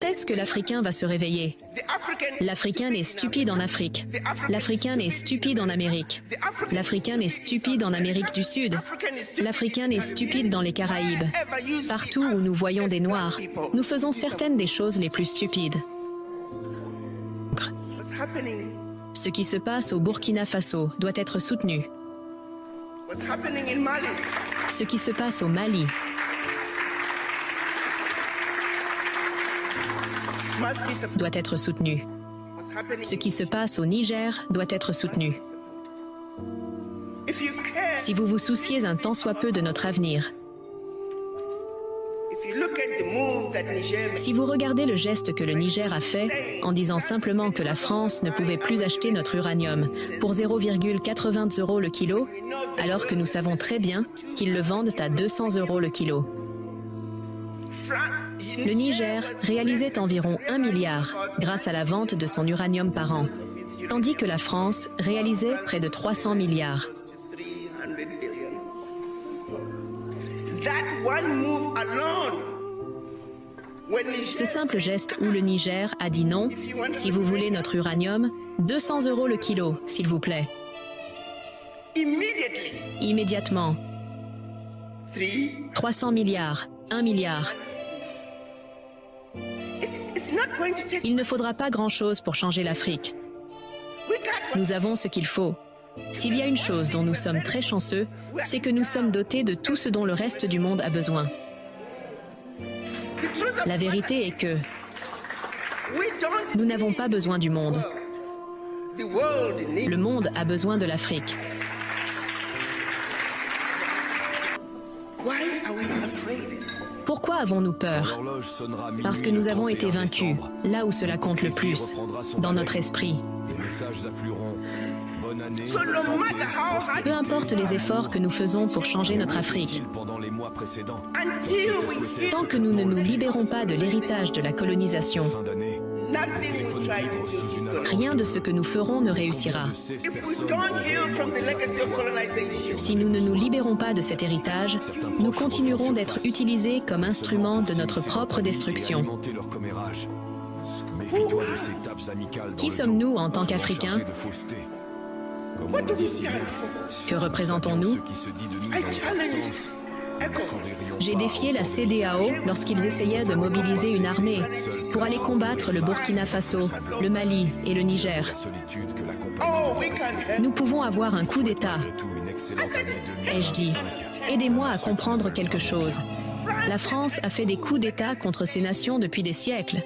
Est-ce que l'Africain va se réveiller? L'Africain est stupide en Afrique. L'Africain est stupide en Amérique. L'Africain est stupide en Amérique du Sud. L'Africain est stupide dans les Caraïbes. Partout où nous voyons des Noirs, nous faisons certaines des choses les plus stupides. Ce qui se passe au Burkina Faso doit être soutenu. Ce qui se passe au Mali doit être soutenu. Ce qui se passe au Niger doit être soutenu. Si vous vous souciez un tant soit peu de notre avenir, si vous regardez le geste que le Niger a fait en disant simplement que la France ne pouvait plus acheter notre uranium pour 0,80 € le kilo, alors que nous savons très bien qu'ils le vendent à 200 € le kilo. Le Niger réalisait environ 1 milliard grâce à la vente de son uranium par an, tandis que la France réalisait près de 300 milliards. Ce simple geste où le Niger a dit non, si vous voulez notre uranium, 200 € le kilo, s'il vous plaît. Immédiatement. 300 milliards, 1 milliard. Il ne faudra pas grand-chose pour changer l'Afrique. Nous avons ce qu'il faut. S'il y a une chose dont nous sommes très chanceux, c'est que nous sommes dotés de tout ce dont le reste du monde a besoin. La vérité est que nous n'avons pas besoin du monde. Le monde a besoin de l'Afrique. Pourquoi avons-nous peur? Parce que nous avons été vaincus, là où cela compte le plus, dans notre esprit. Peu importe les efforts que nous faisons pour changer notre Afrique, tant que nous ne nous libérons pas de l'héritage de la colonisation, rien de ce que nous ferons ne réussira. Si nous ne nous libérons pas de cet héritage, nous continuerons d'être utilisés comme instruments de notre propre destruction. Qui sommes-nous en tant qu'Africains? Que représentons-nous? J'ai défié la CEDEAO lorsqu'ils essayaient de mobiliser une armée pour aller combattre le Burkina Faso, le Mali et le Niger. Nous pouvons avoir un coup d'État. Ai-je dit, aidez-moi à comprendre quelque chose. La France a fait des coups d'État contre ces nations depuis des siècles.